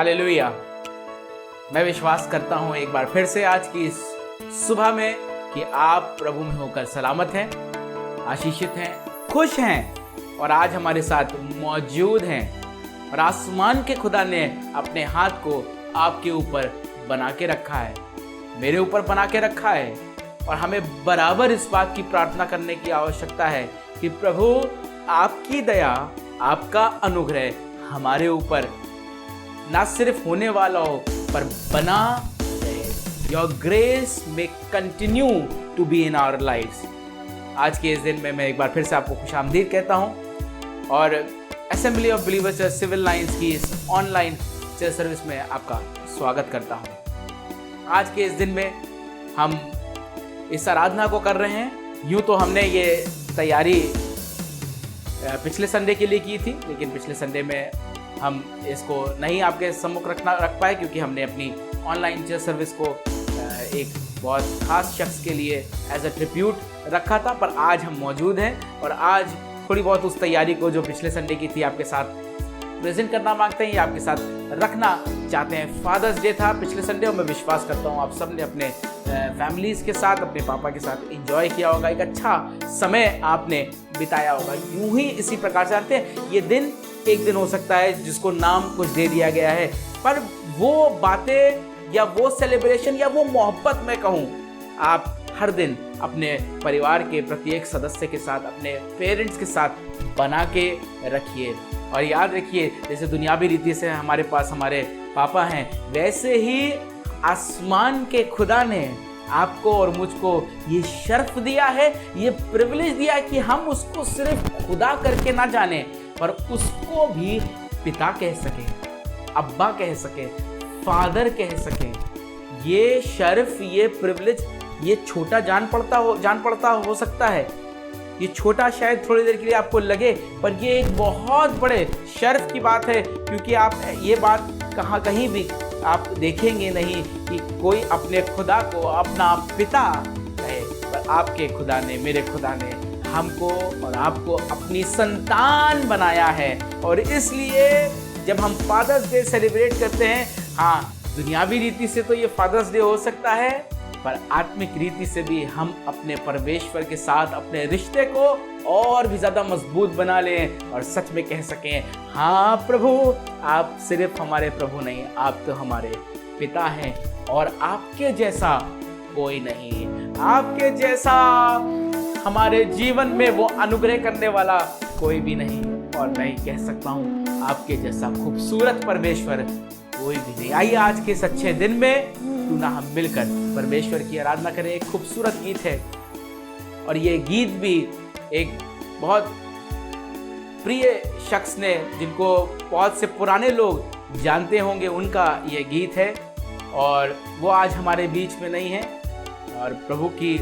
Hallelujah. मैं विश्वास करता हूँ एक बार फिर से आज की इस सुबह में कि आप प्रभु में होकर सलामत हैं, आशीषित हैं, खुश हैं और आज हमारे साथ मौजूद हैं। और आसमान के खुदा ने अपने हाथ को आपके ऊपर बना के रखा है, मेरे ऊपर बना के रखा है। और हमें बराबर इस बात की प्रार्थना करने की आवश्यकता है कि प्रभु आपकी दया, आपका अनुग्रह हमारे ऊपर ना सिर्फ होने वाला हो पर बना रहे। योर ग्रेस में continue to be in our lives. आज के इस दिन में मैं एक बार फिर से आपको खुशामदीद कहता हूँ और assembly of believers church civil lines की इस ऑनलाइन चर्च सर्विस में आपका स्वागत करता हूँ। आज के इस दिन में हम इस आराधना को कर रहे हैं। यूँ तो हमने ये तैयारी पिछले संडे के लिए की थी, लेकिन पिछले संडे में हम इसको नहीं आपके सम्मुख रख पाए क्योंकि हमने अपनी ऑनलाइन चर्च सर्विस को एक बहुत खास शख्स के लिए एज अ ट्रिब्यूट रखा था। पर आज हम मौजूद हैं और आज थोड़ी बहुत उस तैयारी को जो पिछले संडे की थी आपके साथ प्रेजेंट करना मांगते हैं या आपके साथ रखना चाहते हैं। फादर्स डे था पिछले संडे और मैं विश्वास करता हूँ आप सब ने अपने फैमिलीज़ के साथ, अपने पापा के साथ एंजॉय किया होगा, एक अच्छा समय आपने बिताया होगा। यूं ही इसी प्रकार से जानते हैं ये दिन एक दिन हो सकता है जिसको नाम कुछ दे दिया गया है, पर वो बातें या वो सेलिब्रेशन या वो मोहब्बत मैं कहूँ आप हर दिन अपने परिवार के प्रत्येक सदस्य के साथ, अपने पेरेंट्स के साथ बना के रखिए। और याद रखिए जैसे दुनियावी रीति से हमारे पास हमारे पापा हैं, वैसे ही आसमान के खुदा ने आपको और मुझको ये शर्फ दिया है, ये प्रिविलेज दिया है कि हम उसको सिर्फ खुदा करके ना जाने पर उसको भी पिता कह सकें, अब्बा कह सकें, फादर कह सकें। ये शर्फ, ये प्रिविलेज, ये छोटा जान पड़ता हो सकता है, ये छोटा शायद थोड़ी देर के लिए आपको लगे, पर ये एक बहुत बड़े शर्फ की बात है क्योंकि आप ये बात कहीं भी आप देखेंगे नहीं कि कोई अपने खुदा को अपना पिता कहे, पर आपके खुदा ने, मेरे खुदा ने हमको और आपको अपनी संतान बनाया है। और इसलिए जब हम फादर्स डे सेलिब्रेट करते हैं, हाँ दुनियावी रीति से तो ये फादर्स डे हो सकता है, पर आत्मिक रीति से भी हम अपने परमेश्वर के साथ अपने रिश्ते को और भी ज़्यादा मजबूत बना लें और सच में कह सकें, हाँ प्रभु आप सिर्फ हमारे प्रभु नहीं, आप तो हमारे पिता हैं और आपके जैसा कोई नहीं, आपके जैसा हमारे जीवन में वो अनुग्रह करने वाला कोई भी नहीं। और मैं ही कह सकता हूँ आपके जैसा खूबसूरत परमेश्वर कोई भी नहीं। आइए आज के इस अच्छे दिन में क्यों ना हम मिलकर परमेश्वर की आराधना करें। एक खूबसूरत गीत है और ये गीत भी एक बहुत प्रिय शख्स ने, जिनको बहुत से पुराने लोग जानते होंगे, उनका ये गीत है और वो आज हमारे बीच में नहीं है और प्रभु की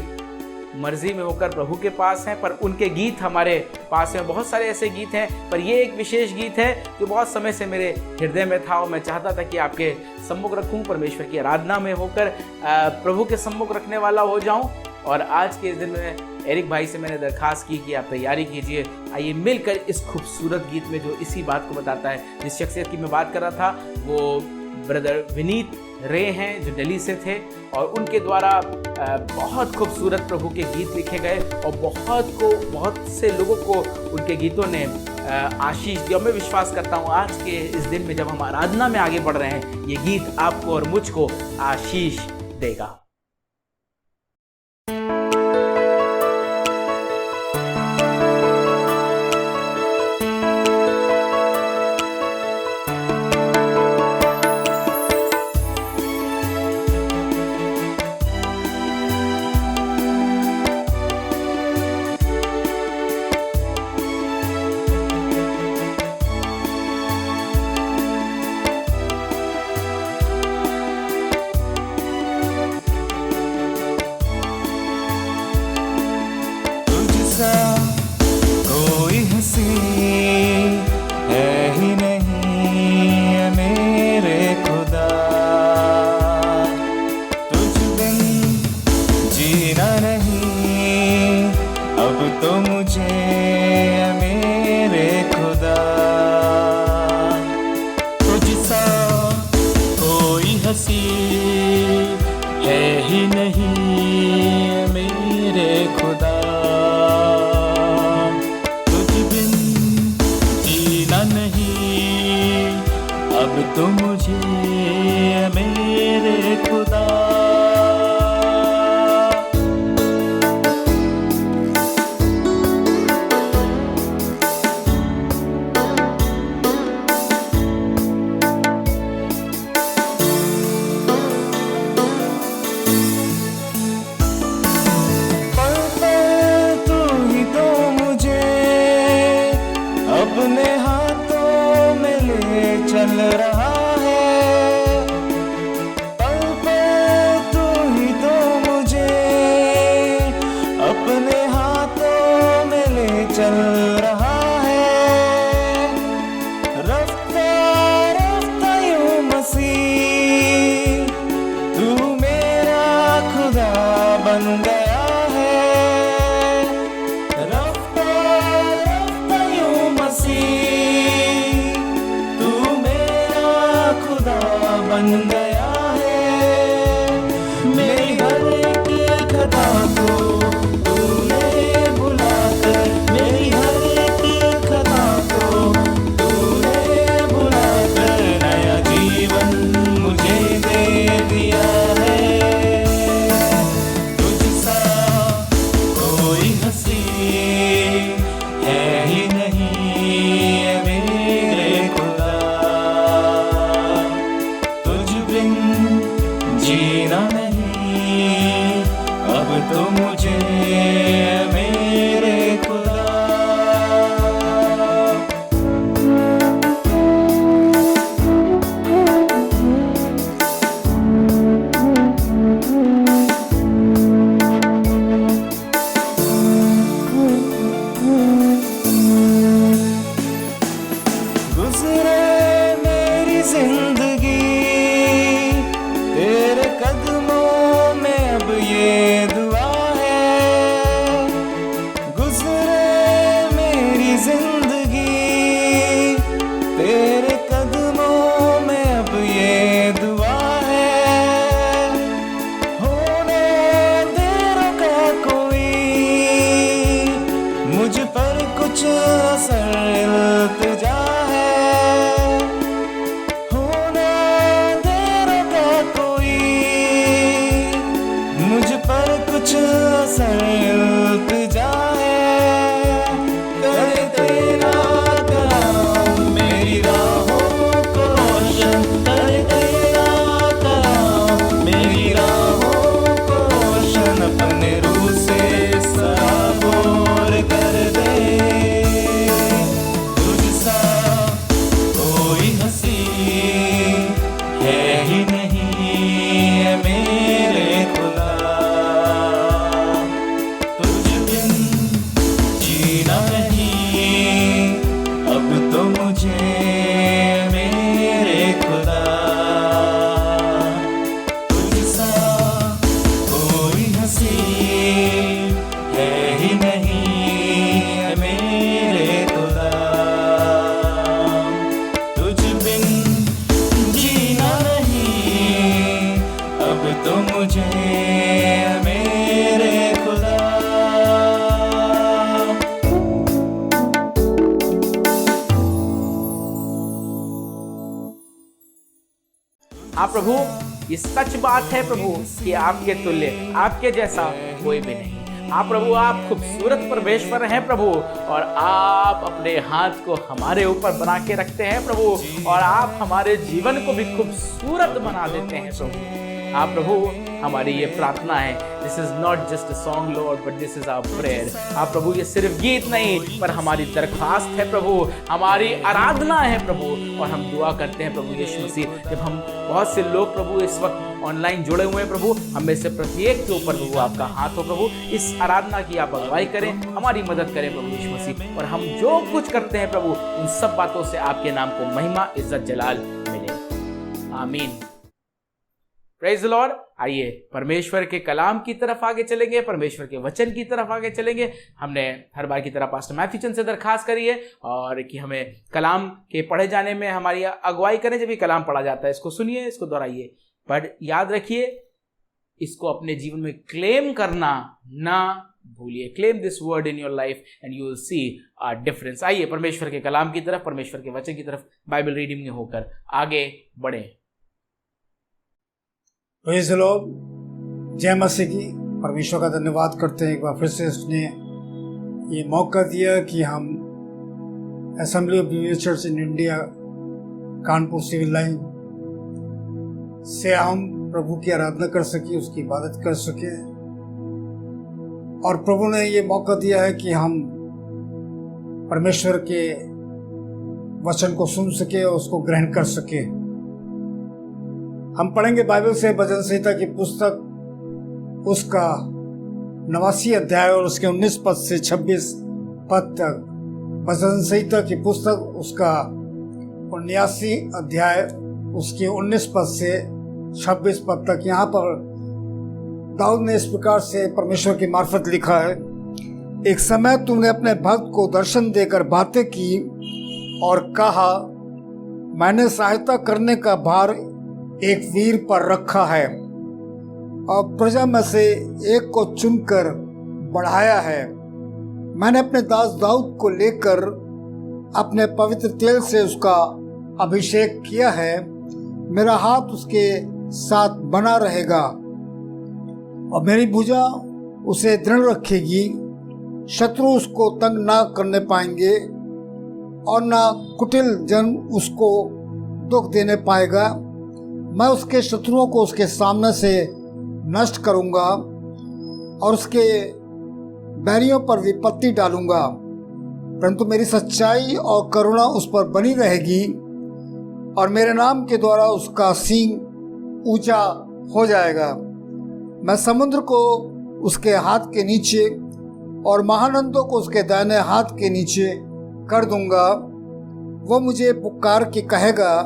मर्जी में होकर प्रभु के पास हैं, पर उनके गीत हमारे पास हैं। बहुत सारे ऐसे गीत हैं, पर ये एक विशेष गीत है जो बहुत समय से मेरे हृदय में था और मैं चाहता था कि आपके सम्मुख रखूं, परमेश्वर की आराधना में होकर प्रभु के सम्मुख रखने वाला हो जाऊं। और आज के इस दिन में एरिक भाई से मैंने दरखास्त की कि आप तैयारी कीजिए, आइए मिलकर इस खूबसूरत गीत में जो इसी बात को बताता है। जिस शख्सियत की मैं बात कर रहा था वो ब्रदर विनीत रे हैं जो दिल्ली से थे और उनके द्वारा बहुत खूबसूरत प्रभु के गीत लिखे गए और बहुत से लोगों को उनके गीतों ने आशीष दिया। मैं विश्वास करता हूँ आज के इस दिन में जब हम आराधना में आगे बढ़ रहे हैं, ये गीत आपको और मुझको आशीष देगा। चल रहा है, रफ्ता रफ्ता यूं मसीह तू मेरा खुदा बन गया है, रफ्ता रफ्ता यूं मसीह तू मेरा खुदा बन गया है। मेरी हर एक खता को तूने बुलाकर, मेरी हर एक खता को तूने बुलाकर नया जीवन मुझे दे दिया है। तुझसा कोई हंसी है ही नहीं है मेरे खुदा, तुझ बिन जीना नहीं अब तो मुझे मेरे खुदा। गुजरे मेरी जिंदगी तेरे कदमों में अब ये दुआ है, गुजरे मेरी जिंदगी तेरे कदमों में अब ये दुआ है। होने दे रुका कोई मुझ पर कुछ असर इल्तिजा है, होने दे रुका कोई मुझ पर कुछ असर इल्तिजा है। करे तेरा कलाम मेरी राहों को रोशन, करे तेरा कलाम मेरी राहों को रोशन, अपने रूह से सराबोर कर दे। तुझसा कोई हंसी है ही नहीं है मेरे खुदा, तुझ बिन जीना नहीं अब तो मुझे मेरे खुदा। तुझसा कोई हंसी है ही नहीं है मेरे खुदा, तुझ बिन जीना नहीं अब तो मुझे मेरे खुदा। हाँ प्रभु, ये सच बात है प्रभु कि आपके तुल्य, आपके जैसा कोई भी नहीं। हाँ प्रभु, आप खूबसूरत परमेश्वर हैं प्रभु, और आप अपने हाथ को हमारे ऊपर बना के रखते हैं प्रभु, और आप हमारे जीवन को भी खूबसूरत बना देते हैं प्रभु। हाँ प्रभु, हमारी ये प्रार्थना है, this is not just a song lord but this is our prayer. हाँ प्रभु, ये सिर्फ गीत नहीं पर हमारी दरख्वास्त है प्रभु, हमारी आराधना है प्रभु, और हम दुआ करते हैं प्रभु यीशु मसीह। जब हम बहुत से लोग प्रभु इस वक्त ऑनलाइन जुड़े हुए हैं प्रभु, हम में से प्रत्येक के ऊपर प्रभु आपका हाथ हो प्रभु, इस आराधना की आप अगुवाई करें, हमारी मदद करें प्रभु यीशु मसीह, और हम जो कुछ करते हैं प्रभु उन सब बातों से आपके नाम को महिमा इज्जत जलाल मिले। आमीन। Praise the Lord. आइए परमेश्वर के कलाम की तरफ आगे चलेंगे, परमेश्वर के वचन की तरफ आगे चलेंगे। हमने हर बार की तरह पास्टर मैथ्यू चंद से दरखास्त करी है और कि हमें कलाम के पढ़े जाने में हमारी अगुवाई करें। जब ये कलाम पढ़ा जाता है इसको सुनिए, इसको दोहराइए, पर याद रखिए इसको अपने जीवन में क्लेम करना ना भूलिए। Claim this word in your life and you will see a difference. आइए परमेश्वर के कलाम की तरफ, परमेश्वर के वचन की तरफ बाइबल रीडिंग में होकर आगे बढ़े। प्रेज़ द लॉर्ड, जय मसीह की। परमेश्वर का धन्यवाद करते हैं, एक बार फिर से उसने ये मौका दिया कि हम assembly of believers church in India Kanpur civil line से हम प्रभु की आराधना कर सके, उसकी इबादत कर सके। और प्रभु ने ये मौका दिया है कि हम परमेश्वर के वचन को सुन सके और उसको ग्रहण कर सके। हम पढ़ेंगे बाइबल से भजन संहिता की पुस्तक उसका 89 अध्याय और उसके 19 पद से 26 पद तक। भजन संहिता की पुस्तक उसका 79 अध्याय उसके 19 पद से 26 पद तक। यहाँ पर दाऊद ने इस प्रकार से परमेश्वर की मार्फत लिखा है, एक समय तुमने अपने भक्त को दर्शन देकर बातें की और कहा, मैंने सहायता करने का भार एक वीर पर रखा है और प्रजा में से एक को चुनकर बढ़ाया है। मैंने अपने दास दाऊद को लेकर अपने पवित्र तेल से उसका अभिषेक किया है। मेरा हाथ उसके साथ बना रहेगा और मेरी भुजा उसे दृढ़ रखेगी। शत्रु उसको तंग ना करने पाएंगे और ना कुटिल जन उसको दुख देने पाएगा। मैं उसके शत्रुओं को उसके सामने से नष्ट करूंगा और उसके बैरियों पर विपत्ति डालूंगा, परंतु मेरी सच्चाई और करुणा उस पर बनी रहेगी और मेरे नाम के द्वारा उसका सींग ऊंचा हो जाएगा। मैं समुद्र को उसके हाथ के नीचे और महानंदों को उसके दाहिने हाथ के नीचे कर दूंगा। वो मुझे पुकार के कहेगा,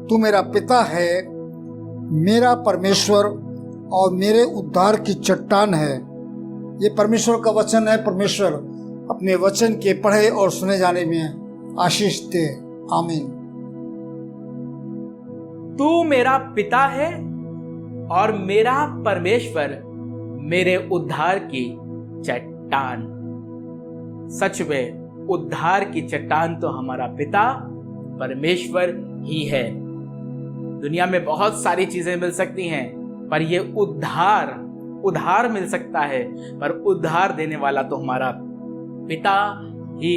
तू मेरा पिता है, मेरा परमेश्वर और मेरे उद्धार की चट्टान है। ये परमेश्वर का वचन है। परमेश्वर अपने वचन के पढ़े और सुने जाने में आशीष दे। आमीन। तू मेरा पिता है और मेरा परमेश्वर, मेरे उद्धार की चट्टान। सच में उद्धार की चट्टान तो हमारा पिता परमेश्वर ही है। दुनिया में बहुत सारी चीजें मिल सकती हैं, पर ये उद्धार मिल सकता है, पर उद्धार देने वाला तो हमारा पिता ही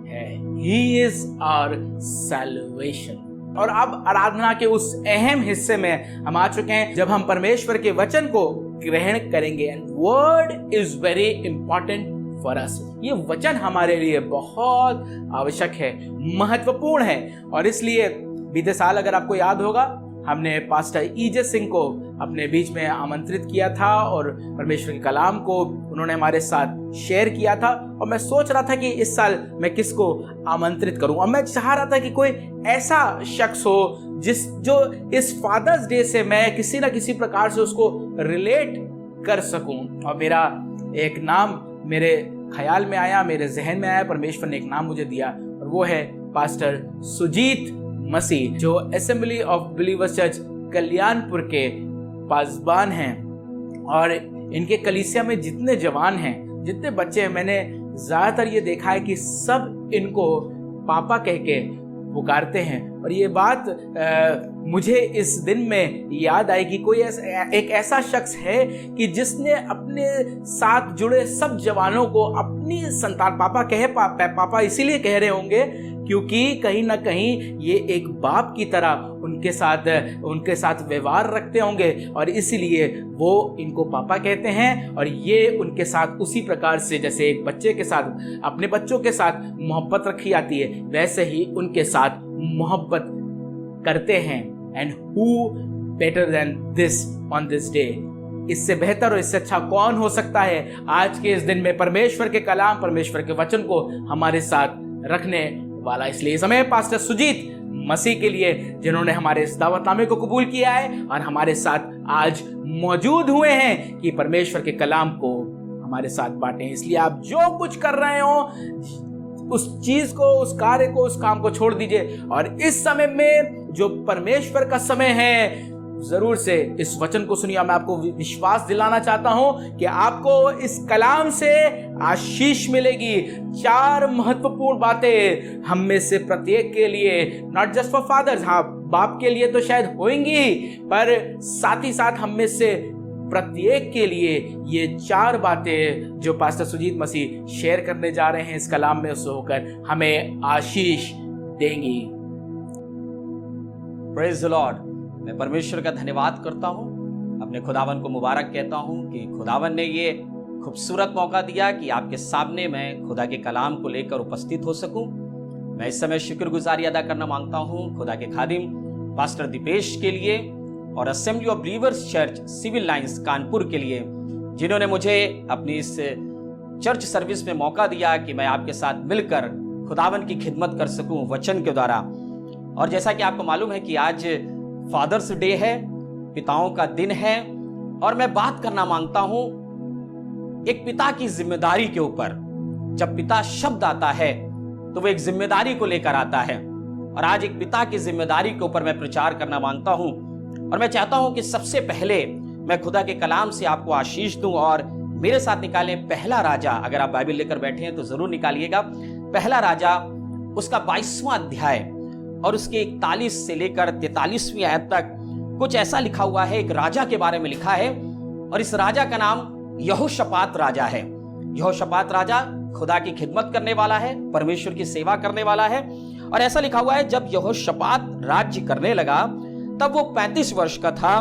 है। He is our salvation। और अब आराधना के उस अहम हिस्से में हम आ चुके हैं जब हम परमेश्वर के वचन को ग्रहण करेंगे। And word is very important for us. ये वचन हमारे लिए बहुत आवश्यक है, महत्वपूर्ण है। और इसलिए बीते साल अगर आपको याद होगा, हमने पास्टर ईजे सिंह को अपने बीच में आमंत्रित किया था और परमेश्वर के कलाम को उन्होंने हमारे साथ शेयर किया था। और मैं सोच रहा था कि इस साल मैं किसको आमंत्रित करूं, और मैं चाह रहा था कि कोई ऐसा शख्स हो जो इस फादर्स डे से मैं किसी ना किसी प्रकार से उसको रिलेट कर सकूं। और मेरा एक नाम मेरे ख्याल में आया, मेरे जहन में आया, परमेश्वर ने एक नाम मुझे दिया, और वो है पास्टर सुजीत मसीह, जो assembly of believers church Kalyanpur के पासबान हैं। और इनके कलीसिया में जितने जवान हैं, जितने बच्चे हैं, मैंने ज्यादातर ये देखा है कि सब इनको पापा कह के पुकारते हैं। और ये बात मुझे इस दिन में याद आई कि कोई एक ऐसा शख्स है कि जिसने अपने साथ जुड़े सब जवानों को अपनी संतान पापा इसीलिए कह रहे होंगे क्योंकि कहीं ना कहीं ये एक बाप की तरह उनके साथ व्यवहार रखते होंगे, और इसीलिए वो इनको पापा कहते हैं। और ये उनके साथ उसी प्रकार से जैसे एक बच्चे के साथ अपने बच्चों के साथ मोहब्बत रखी जाती है, वैसे ही उनके साथ मोहब्बत करते हैं। And who better than this on this day. इससे बेहतर और इससे अच्छा कौन हो सकता है आज के इस दिन में परमेश्वर के कलाम, परमेश्वर के वचन को हमारे साथ रखने वाला। इसलिए समय पास्टर सुजीत मसीह के लिए, जिन्होंने हमारे इस दावतनामे को कबूल किया है और हमारे साथ आज मौजूद हुए हैं कि परमेश्वर के कलाम को हमारे साथ बांटें। इसलिए आप जो कुछ कर रहे हो, उस चीज को, उस कार्य को, उस काम को छोड़ दीजिए, और इस समय में जो परमेश्वर का समय है, जरूर से इस वचन को सुनिए। मैं आपको विश्वास दिलाना चाहता हूं कि आपको इस कलाम से आशीष मिलेगी। 4 महत्वपूर्ण बातें हम में से प्रत्येक के लिए, नॉट जस्ट फॉर फादर्स, हाँ बाप के लिए तो शायद होंगी, पर साथ ही साथ हम में से प्रत्येक के लिए ये 4 बातें जो पास्टर सुजीत मसीह शेयर करने जा रहे हैं इस कलाम में, उससे होकर हमें आशीष देंगी। Praise the Lord. मैं परमेश्वर का धन्यवाद करता हूँ, अपने खुदावन को मुबारक कहता हूँ कि खुदावन ने ये खूबसूरत मौका दिया कि आपके सामने मैं खुदा के कलाम को लेकर उपस्थित हो सकूं। मैं इस समय शुक्रगुजारी अदा करना मांगता हूँ खुदा के खादिम पास्टर दीपेश के लिए और assembly of believers church civil lines Kanpur के लिए, जिन्होंने मुझे अपनी इस चर्च सर्विस में मौका दिया कि मैं आपके साथ मिलकर खुदावन की खिदमत कर सकूं वचन के द्वारा। और जैसा कि आपको मालूम है कि आज फादर्स डे है, पिताओं का दिन है, और मैं बात करना मांगता हूं एक पिता की जिम्मेदारी के ऊपर। जब पिता शब्द आता है तो वो एक जिम्मेदारी को लेकर आता है, और आज एक पिता की जिम्मेदारी के ऊपर मैं प्रचार करना मांगता हूं। और मैं चाहता हूं कि सबसे पहले मैं खुदा के कलाम से आपको आशीष दूं, और मेरे साथ निकालें पहला राजा। अगर आप बाइबल लेकर बैठे हैं तो जरूर निकालिएगा। पहला राजा उसका 22वां अध्याय और उसके 41 से लेकर 43वीं आयत तक कुछ ऐसा लिखा हुआ है। एक राजा के बारे में लिखा है, और इस राजा का नाम यहोशापात राजा है। यहोशापात राजा खुदा की खिदमत करने वाला है, परमेश्वर की सेवा करने वाला है। और ऐसा लिखा हुआ है, जब यहोशापात राज्य करने लगा तब वो 35 वर्ष का था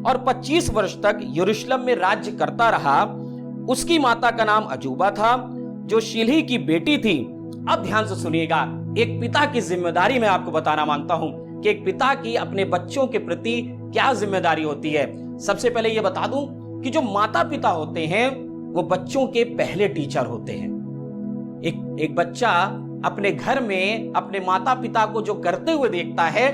और 25 वर्ष तक यरूशलेम में राज्य करता रहा। उसकी माता का नाम अजूबा था, जो शिल्ही की बेटी थी। अब ध्यान से सुनिएगा, एक पिता की जिम्मेदारी मैं आपको बताना मांगता हूं कि एक पिता की अपने बच्चों के प्रति क्या जिम्मेदारी होती है। सबसे पहले यह बता दूं कि जो माता पिता होते हैं वो बच्चों के पहले टीचर होते हैं। एक बच्चा अपने घर में अपने माता पिता को जो करते हुए देखता है,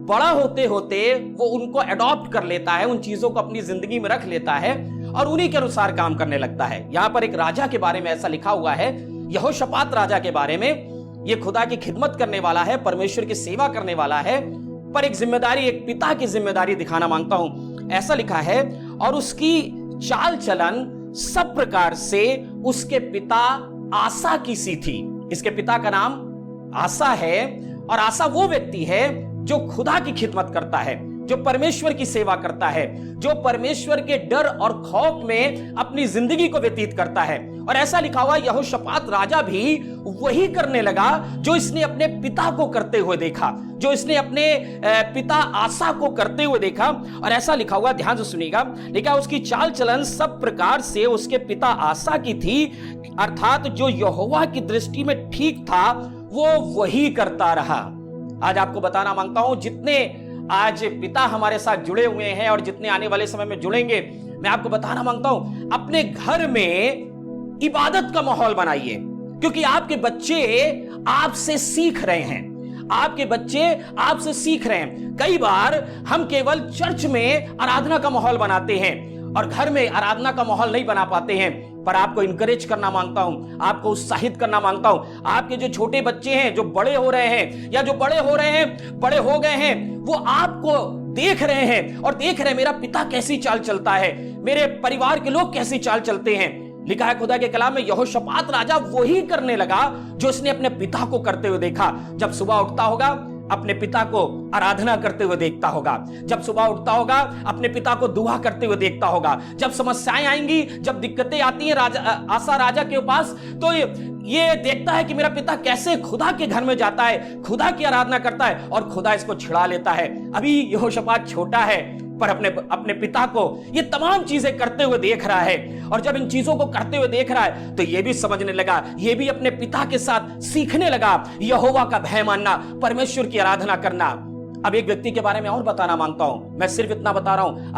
बड़ा होते होते वो उनको अडॉप्ट कर लेता है, उन चीजों को अपनी जिंदगी में रख लेता है और उन्हीं के अनुसार काम करने लगता है। यहां पर एक राजा के बारे में ऐसा लिखा हुआ है, यहोशापात राजा के बारे में। ये खुदा की खिदमत करने वाला है, परमेश्वर की सेवा करने वाला है, पर एक जिम्मेदारी, एक पिता की जिम्मेदारी दिखाना मांगता हूं। ऐसा लिखा है, और उसकी चाल चलन सब प्रकार से उसके पिता आसा की सी थी। इसके पिता का नाम आसा है, और आसा वो व्यक्ति है जो खुदा की खिदमत करता है, जो परमेश्वर की सेवा करता है, जो परमेश्वर के डर और खौफ में अपनी जिंदगी को व्यतीत करता है। और ऐसा लिखा हुआ, यहोशापात राजा भी वही करने लगा जो इसने अपने पिता को करते हुए देखा, जो इसने अपने पिता आसा को करते हुए देखा। और ऐसा लिखा हुआ, ध्यान से सुनिएगा, लिखा उसकी चाल चलन सब प्रकार से उसके पिता आसा की थी, अर्थात जो यहोवा की दृष्टि में ठीक था वो वही करता रहा। आज आपको बताना मांगता हूं, जितने आज पिता हमारे साथ जुड़े हुए हैं और जितने आने वाले समय में जुड़ेंगे, मैं आपको बताना मांगता हूं, अपने घर में इबादत का माहौल बनाइए, क्योंकि आपके बच्चे आपसे सीख रहे हैं। आपके बच्चे आपसे सीख रहे हैं। कई बार हम केवल चर्च में आराधना का माहौल बनाते हैं और घर में आराधना का माहौल नहीं बना पाते हैं। पर आपको इंकरेज करना मांगता हूं, आपको उत्साहित करना मांगता हूं। आपके जो छोटे बच्चे हैं, जो बड़े हो रहे हैं या जो बड़े हो रहे हैं, बड़े हो गए हैं, वो आपको देख रहे हैं और देख रहे हैं मेरा पिता कैसी चाल चलता है, मेरे परिवार के लोग कैसी चाल चलते हैं। लिखा है खुदा के कलाम में, यहोशापात राजा वही करने लगा जो उसने अपने पिता को करते हुए देखा। जब सुबह उठता होगा, अपने पिता को आराधना करते हुए देखता होगा। जब सुबह उठता होगा, अपने पिता को दुआ करते हुए देखता होगा। जब समस्याएं आएंगी, जब दिक्कतें आती हैं आसा राजा के पास, तो ये देखता है कि मेरा पिता कैसे खुदा के घर में जाता है, खुदा की आराधना करता है और खुदा इसको छिड़ा लेता है। अभी यहोशापात छोटा है, पर अपने पिता को ये तमाम चीजें करते हुए देख रहा है। और जब इन चीजों को करते हुए देख रहा है तो ये भी समझने लगा, ये भी अपने पिता के साथ सीखने लगा यहोवा का भय मानना, परमेश्वर की आराधना करना। अब एक व्यक्ति के बारे में और बताना मांगता हूं, मैं सिर्फ इतना बता रहा हूं,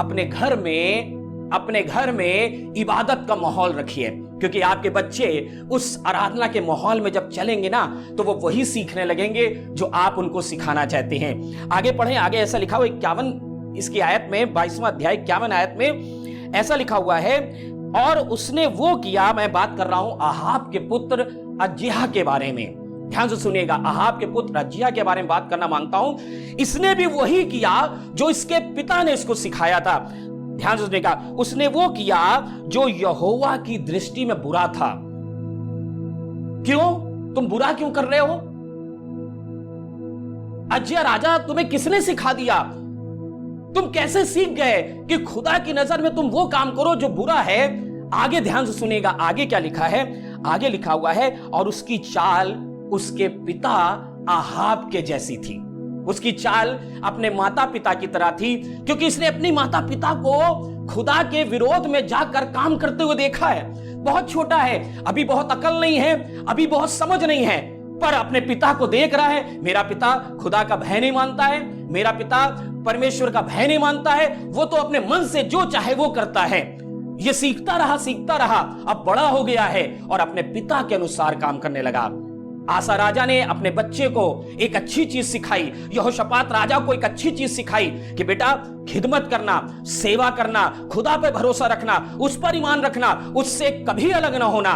अपने घर में इबादत का माहौल रखिए, क्योंकि आपके बच्चे उस आराधना के माहौल में जब चलेंगे ना, तो वो वही सीखने लगेंगे जो आप उनको सिखाना चाहते हैं। आगे पढ़ें, आगे ऐसा लिखा हुआ 51 इसकी आयत में, 22वां अध्याय 51 आयत में ऐसा लिखा हुआ है, और उसने वो किया, मैं बात कर रहा हूं आहाब के पुत्र अज्जिया के बारे में। ध्यान से सुनिएगा, आहाब के पुत्र अज्जिया के बारे में बात करना मांगता हूं। इसने भी वही किया जो इसके पिता ने इसको सिखाया था। ध्यान से सुनिएगा, उसने वो किया जो यहोवा की दृष्टि में बुरा था। क्यों? तुम बुरा क्यों कर रहे हो? अज्जिया राजा, तुम्हें किसने सिखा दिया? तुम कैसे सीख गए कि खुदा की नजर में तुम वो काम करो जो बुरा है? आगे ध्यान से सुनिएगा, आगे क्या लिखा है? आगे लिखा हुआ है, और उसकी चाल उसके पिता आहाब के जैसी थी। उसकी चाल अपने माता पिता की तरह थी, क्योंकि इसने अपनी माता पिता को खुदा के विरोध में जाकर काम करते हुए देखा है। बहुत छोटा है, अभी बहुत अकल नहीं है, अभी बहुत समझ नहीं है, पर अपने पिता को देख रहा है, मेरा पिता खुदा का भय नहीं मानता है, मेरा पिता परमेश्वर का भय नहीं मानता है, वो तो अपने मन से जो चाहे वो करता है। ये सीखता रहा, अब बड़ा हो गया है और अपने पिता के अनुसार काम करने लगा। आसा राजा ने अपने बच्चे को एक अच्छी चीज सिखाई, यहोशापात राजा को एक अच्छी चीज सिखाई कि बेटा खिदमत करना, सेवा करना, खुदा पे भरोसा रखना, उस पर ईमान रखना, उससे कभी अलग ना होना।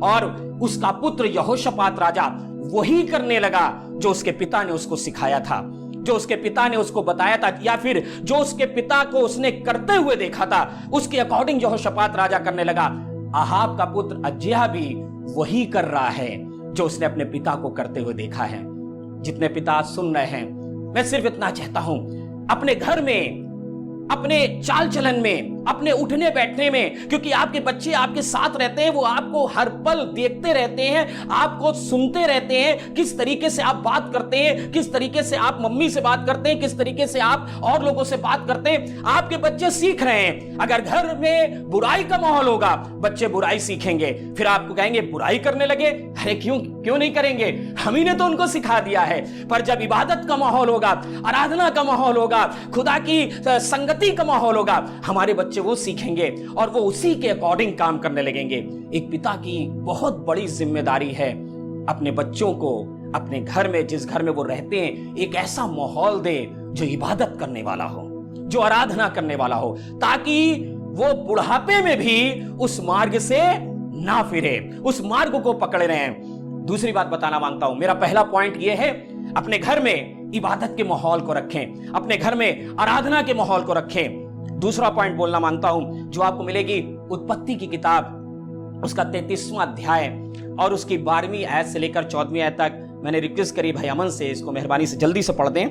और उसका पुत्र यहोशापात राजा वही करने लगा जो उसके पिता ने उसको सिखाया था, जो उसके पिता ने उसको बताया था, या फिर जो उसके पिता को उसने करते हुए देखा था, उसके अकॉर्डिंग यहोशापात राजा करने लगा। आहाब का पुत्र अज्जिया भी वही कर रहा है जो उसने अपने पिता को करते हुए देखा है। जितने पिता आज सुन रहे हैं, मैं सिर्फ इतना चाहता हूं, अपने घर में, अपने चाल चलन में, अपने उठने बैठने में, क्योंकि आपके बच्चे आपके साथ रहते हैं, वो आपको हर पल देखते रहते हैं, आपको सुनते रहते हैं, किस तरीके से आप बात करते हैं, किस तरीके से आप मम्मी से बात करते हैं, किस तरीके से आप और लोगों से बात करते हैं। आपके बच्चे सीख रहे हैं। अगर घर में बुराई का माहौल होगा, बच्चे बुराई सीखेंगे, फिर आपको कहेंगे बुराई करने लगे। अरे क्यों नहीं करेंगे, हम ही ने तो उनको सिखा दिया है। पर जब इबादत का माहौल होगा, आराधना का माहौल होगा, खुदा की संगति का माहौल होगा, हमारे बच्चे वो सीखेंगे और वो उसी के अकॉर्डिंग काम करने लगेंगे। एक पिता की बहुत बड़ी जिम्मेदारी है अपने बच्चों को अपने घर में, जिस घर में वो रहते हैं, एक ऐसा माहौल दे जो इबादत करने वाला हो, जो आराधना करने वाला हो, ताकि वो बुढ़ापे में भी उस मार्ग से ना फिरे, उस मार्ग को पकड़े रहें। दूसरी बात बताना मांगता हूं, मेरा पहला पॉइंट यह है, अपने घर में इबादत के माहौल को रखें, अपने घर में आराधना के माहौल को रखें। दूसरा पॉइंट बोलना मांगता हूं जो आपको मिलेगी उत्पत्ति की किताब, उसका 33वां अध्याय और उसकी 12वीं आयत से लेकर 14वीं आयत तक। मैंने रिक्वेस्ट करी भाई अमन से, इसको मेहरबानी से जल्दी से पढ़ दें।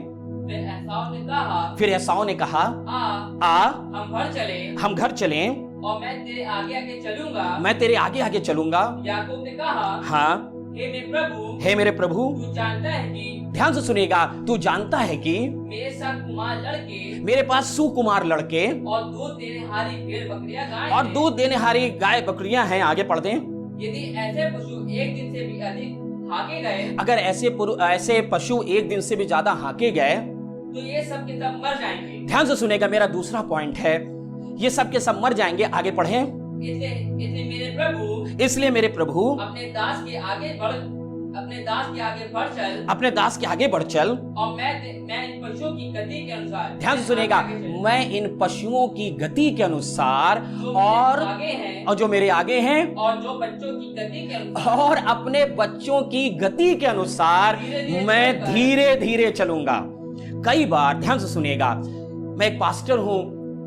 फिर एसाव ने कहा आ हम घर चलें और मैं तेरे आगे आगे चलूंगा। मैं तेरे आगे आगे चलूंगा। याकूब ने कहा, हाँ हे मेरे प्रभु, तू जानता है कि, ध्यान से सुनिएगा, तू जानता है कि मेरे साथ कुमार लड़के, मेरे पास सुकुमार लड़के और दूध देने हारी भेड़ बकरियां गाय और दूध देने हारी गाय बकरियां हैं। आगे पढ़ दें। यदि ऐसे पशु एक दिन से भी अधिक हाके गए, अगर ऐसे पशु एक दिन से भी ज्यादा हाके गए तो ये सब के सब मर जाएंगे। ध्यान से सुनेगा, मेरा दूसरा पॉइंट है, ये सब के सब मर जाएंगे। आगे पढ़ें। इसलिए मेरे प्रभु अपने दास के आगे बढ़ चल, अपने दास के आगे बढ़ चल, और मैं इन पशुओं की गति के अनुसार, ध्यान से सुनेगा, मैं इन पशुओं की गति के अनुसार और जो मेरे आगे हैं और जो बच्चों की गति के अनुसार और अपने बच्चों की गति के अनुसार मैं धीरे धीरे चलूंगा। कई बार, ध्यान से सुनिएगा, मैं एक पास्टर हूं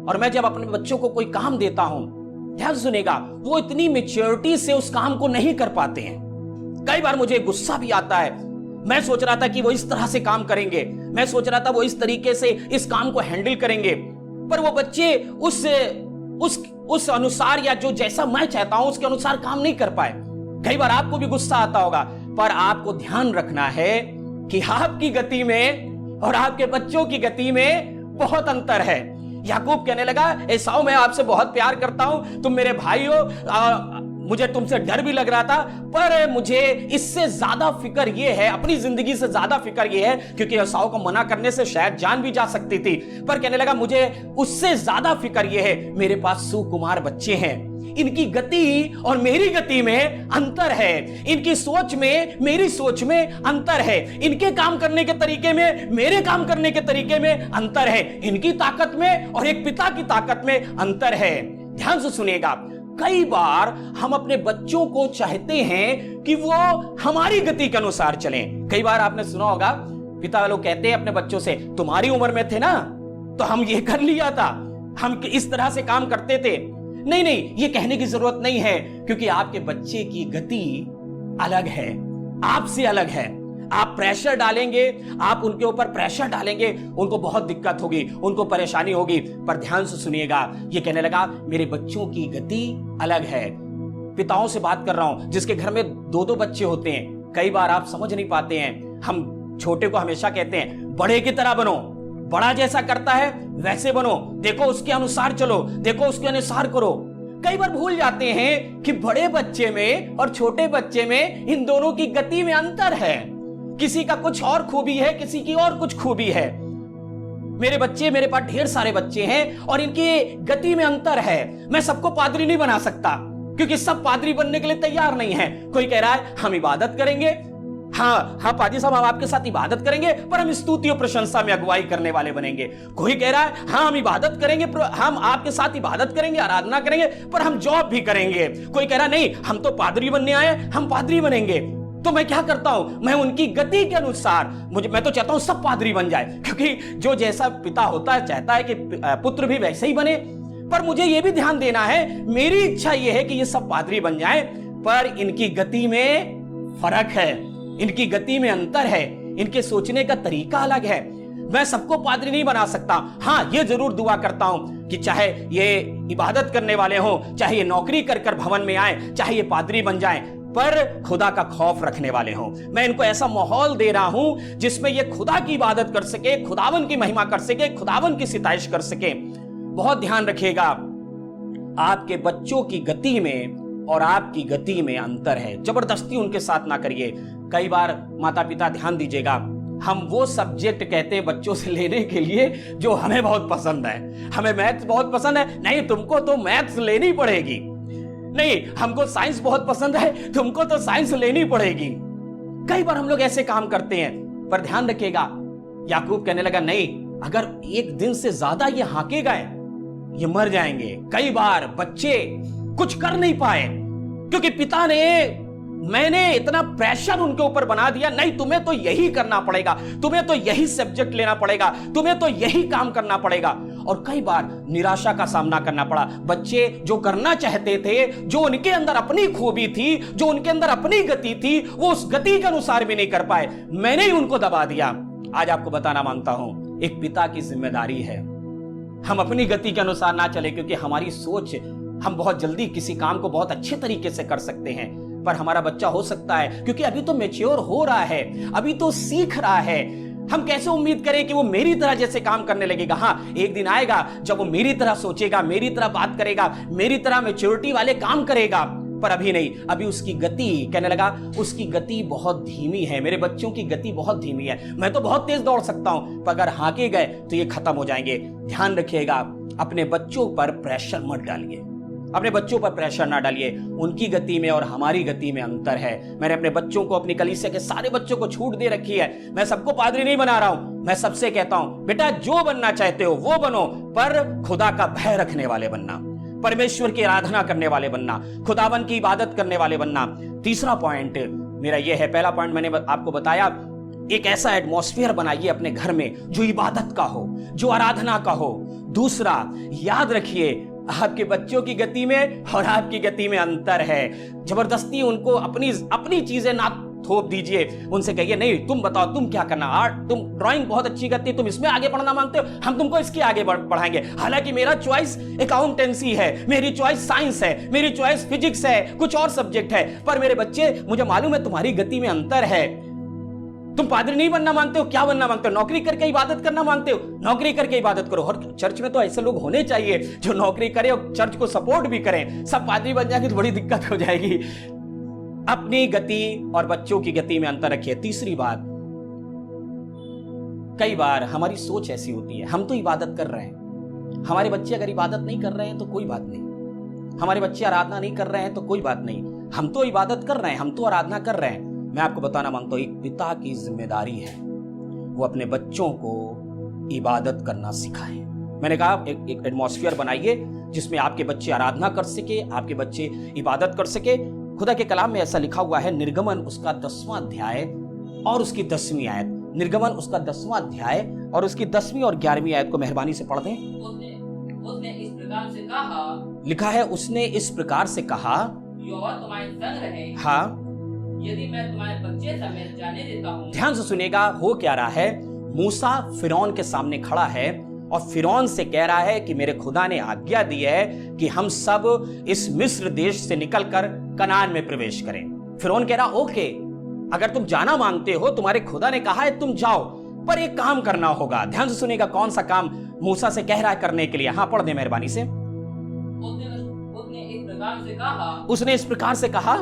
और मैं जब अपने बच्चों को कोई काम देता हूं, ध्यान से सुनिएगा, वो इतनी मैच्योरिटी से उस काम को नहीं कर पाते हैं। कई बार मुझे गुस्सा भी आता है। मैं सोच रहा था कि वो इस तरह से काम करेंगे, मैं सोच रहा था वो इस तरीके से इस काम को हैंडल करेंगे, पर वो बच्चे उस अनुसार या जो जैसा मैं चाहता हूं उसके अनुसार काम नहीं कर पाए। कई बार आपको भी गुस्सा आता होगा, पर आपको ध्यान रखना है कि आपकी गति में और आपके बच्चों की गति में बहुत अंतर है। याकूब कहने लगा, एसाव मैं आपसे बहुत प्यार करता हूं, तुम मेरे भाई हो, मुझे तुमसे डर भी लग रहा था, पर मुझे इससे ज्यादा फिक्र यह है, अपनी जिंदगी से ज्यादा फिक्र यह है, क्योंकि एसाव को मना करने से शायद जान भी जा सकती थी, पर कहने लगा मुझे उससे ज्यादा फिक्र यह है, मेरे पास सुकुमार बच्चे हैं, इनकी गति और मेरी गति में अंतर है, इनकी सोच में मेरी सोच में अंतर है, इनके काम करने के तरीके में मेरे काम करने के तरीके में अंतर है, इनकी ताकत में और एक पिता की ताकत में अंतर है। ध्यान से सुनिएगा, कई बार हम अपने बच्चों को चाहते हैं कि वो हमारी गति के अनुसार चलें। कई बार आपने सुना होगा, पिता लोग कहते हैं अपने बच्चों से, तुम्हारी उम्र में थे ना तो हम ये कर लिया था, हम इस तरह से काम करते थे। नहीं, ये कहने की जरूरत नहीं है, क्योंकि आपके बच्चे की गति अलग है, आपसे अलग है। आप प्रेशर डालेंगे, आप उनके ऊपर प्रेशर डालेंगे, उनको बहुत दिक्कत होगी, उनको परेशानी होगी। पर ध्यान से सुनिएगा, ये कहने लगा मेरे बच्चों की गति अलग है। पिताओं से बात कर रहा हूं जिसके घर में 2-2 बच्चे होते हैं। कई बार आप समझ नहीं पाते हैं, हम छोटे को हमेशा कहते हैं बड़े की तरह बनो, बड़ा जैसा करता है वैसे बनो, देखो उसके अनुसार चलो, देखो उसके अनुसार करो। कई बार भूल जाते हैं कि बड़े बच्चे में और छोटे बच्चे में इन दोनों की गति में अंतर है। किसी का कुछ और खूबी है, किसी की और कुछ खूबी है। मेरे बच्चे, मेरे पास ढेर सारे बच्चे हैं और इनकी गति में अंतर है। मैं सबको पादरी नहीं बना सकता क्योंकि सब पादरी बनने के लिए तैयार नहीं है। कोई कह रहा है हम इबादत करेंगे, हाँ पादी साहब हम आपके साथ इबादत करेंगे, पर हम स्तुति और प्रशंसा में अगुवाई करने वाले बनेंगे। कोई कह रहा है हाँ हम इबादत करेंगे, हम आपके साथ इबादत करेंगे, आराधना करेंगे, पर हम जॉब भी करेंगे। कोई कह रहा नहीं हम तो पादरी बनने आए, हम पादरी बनेंगे। तो मैं क्या करता हूं, मैं उनकी गति के अनुसार मैं तो चाहता हूं सब पादरी बन जाए, क्योंकि जो जैसा पिता होता है चाहता है कि पुत्र भी वैसे ही बने। पर मुझे यह भी ध्यान देना है, मेरी इच्छा यह है कि ये सब पादरी बन जाए, पर इनकी गति में फर्क है, इनकी गति में अंतर है, इनके सोचने का तरीका अलग है। मैं सबको पादरी नहीं बना सकता। हाँ ये जरूर दुआ करता हूं कि चाहे ये इबादत करने वाले हों, चाहे ये नौकरी कर कर भवन में आए, चाहे ये पादरी बन जाएं, पर खुदा का खौफ रखने वाले हों। मैं इनको ऐसा माहौल दे रहा हूं जिसमें ये खुदा की इबादत कर सके, खुदावन की महिमा कर सके, खुदावन की सिताइश कर सके। बहुत ध्यान रखिएगा, आपके बच्चों की गति में और आपकी गति में अंतर है। जबरदस्ती उनके साथ ना करिए। कई बार माता पिता ध्यान दीजिएगा, हम वो सब्जेक्ट कहते हैं बच्चों से लेने के लिए जो हमें बहुत पसंद है। हमें मैथ्स बहुत पसंद है, नहीं तुमको तो मैथ्स लेनी पड़ेगी। नहीं हमको साइंस बहुत पसंद है, तुमको तो साइंस लेनी पड़ेगी। कई बार हम लोग ऐसे काम करते हैं। पर ध्यान रखिएगा, याकूब कहने लगा नहीं, अगर एक दिन से ज्यादा ये हाके गए ये मर जाएंगे। कई बार बच्चे कुछ कर नहीं पाए क्योंकि पिता ने, मैंने इतना प्रेशर उनके ऊपर बना दिया, नहीं तुम्हें तो यही करना पड़ेगा, तुम्हें तो यही सब्जेक्ट लेना पड़ेगा, तुम्हें तो यही काम करना पड़ेगा। और कई बार निराशा का सामना करना पड़ा। बच्चे जो करना चाहते थे, जो उनके अंदर अपनी खूबी थी, जो उनके अंदर अपनी गति थी, वो उस गति के अनुसार भी नहीं कर पाए, मैंने ही उनको दबा दिया। आज आपको बताना मांगता हूं, एक पिता की जिम्मेदारी है हम अपनी गति के अनुसार ना चले, क्योंकि हमारी सोच, हम बहुत जल्दी किसी काम को बहुत अच्छे तरीके से कर सकते हैं, पर हमारा बच्चा हो सकता है क्योंकि अभी तो मैच्योर हो रहा है, अभी तो सीख रहा है, हम कैसे उम्मीद करें कि वो मेरी तरह जैसे काम करने लगेगा। हाँ एक दिन आएगा जब वो मेरी तरह सोचेगा, मेरी तरह बात करेगा, मेरी तरह मैच्योरिटी वाले काम करेगा, पर अभी नहीं। अभी उसकी गति, कहने लगा उसकी गति बहुत धीमी है, मेरे बच्चों की गति बहुत धीमी है, मैं तो बहुत तेज दौड़ सकता हूं, पर अगर हाके गए तो ये खत्म हो जाएंगे। ध्यान रखिएगा, अपने बच्चों पर प्रेशर मत डालिए, अपने बच्चों पर प्रेशर ना डालिए। उनकी गति में और हमारी गति में अंतर है। मैंने अपने बच्चों को, अपनी कलीसिया के सारे बच्चों को छूट दे रखी है। मैं सबको पादरी नहीं बना रहा हूं, मैं सबसे कहता हूं बेटा जो बनना चाहते हो वो बनो, पर खुदा का भय रखने वाले बनना, परमेश्वर की आराधना करने वाले बनना, खुदावन की इबादत करने वाले बनना। तीसरा पॉइंट मेरा यह है, पहला पॉइंट मैंने आपको बताया, एक ऐसा एटमॉस्फेयर बनाइए अपने घर में जो इबादत का हो, जो आराधना का हो। दूसरा, याद रखिए आपके बच्चों की गति में और आपकी गति में अंतर है। जबरदस्ती उनको अपनी चीजें ना थोप दीजिए। उनसे कहिए नहीं तुम बताओ तुम क्या करना, आर्ट, तुम ड्राइंग बहुत अच्छी करती है, तुम इसमें आगे बढ़ना मांगते हो, हम तुमको इसके आगे बढ़ाएंगे। हालांकि मेरा चॉइस अकाउंटेंसी है, मेरी चॉइस साइंस है, मेरी चॉइस फिजिक्स है, कुछ और सब्जेक्ट है, पर मेरे बच्चे मुझे मालूम है तुम्हारी गति में अंतर है। तुम पादरी नहीं बनना मांगते हो, क्या बनना मांगते हो? नौकरी करके इबादत करना मांगते हो, नौकरी करके इबादत करो। और चर्च में तो ऐसे लोग होने चाहिए जो नौकरी करें और चर्च को सपोर्ट भी करें। सब पादरी बन जाएंगे तो बड़ी दिक्कत हो जाएगी। अपनी गति और बच्चों की गति में अंतर रखिए। तीसरी बात, कई बार हमारी सोच ऐसी होती है, हम तो इबादत कर रहे हैं, हमारे बच्चे अगर इबादत नहीं कर रहे हैं तो कोई बात नहीं, हमारे बच्चे आराधना नहीं कर रहे हैं तो कोई बात नहीं, हम तो इबादत कर रहे हैं, हम तो आराधना कर रहे हैं। मैं आपको बताना मांगता हूं, एक पिता की जिम्मेदारी है वो अपने बच्चों को इबादत करना सिखाए। मैंने कहा एक एटमॉस्फेयर बनाइए जिसमें आपके बच्चे आराधना कर सके, आपके बच्चे इबादत कर सके। खुदा के कलाम में ऐसा लिखा हुआ है, निर्गमन उसका 10वां अध्याय और उसकी 10वीं आयत, निर्गमन उसका 10वां अध्याय और उसकी 10वीं और 11वीं आयत को मेहरबानी से पढ़ दें। उसने इस प्रकार से कहा, लिखा है उसने इस प्रकार से कहा, यहोवा तुम्हारे संग रहे, हाँ यदि मैं तुम्हारे बच्चे समेत जाने देता हूँ। ध्यान से सुनिएगा, हो क्या रहा है। मूसा फिरौन के सामने खड़ा है और फिरौन से कह रहा है कि मेरे खुदा ने आज्ञा दी है कि हम सब इस मिस्र देश से निकलकर कनान में प्रवेश करें। फिरौन कह रहा ओके, अगर तुम जाना मांगते हो, तुम्हारे खुदा ने कहा है तुम जाओ, पर एक काम करना होगा। ध्यान से सुनिएगा, कौन सा काम मूसा से कह रहा है करने के लिए। हाँ पढ़ दे मेहरबानी से। उसने इस प्रकार से कहा, उसने इस प्रकार से कहा,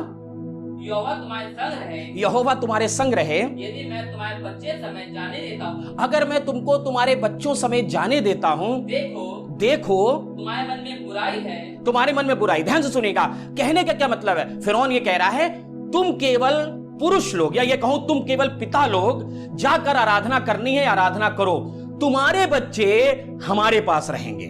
यहोवा तुम्हारे संग रहे, यहोवा तुम्हारे संग रहे। यदि मैं तुम्हारे बच्चे समेत जाने देता हूँ, अगर मैं तुमको तुम्हारे बच्चों समेत जाने देता हूँ, देखो तुम्हारे मन में बुराई है। तुम्हारे मन में बुराई। ध्यान से सुनिएगा, कहने का क्या मतलब है। फिरौन ये कह रहा है तुम केवल पुरुष लोग, या ये कहूं तुम केवल पिता लोग जाकर आराधना करनी है, आराधना करो। तुम्हारे बच्चे हमारे पास रहेंगे,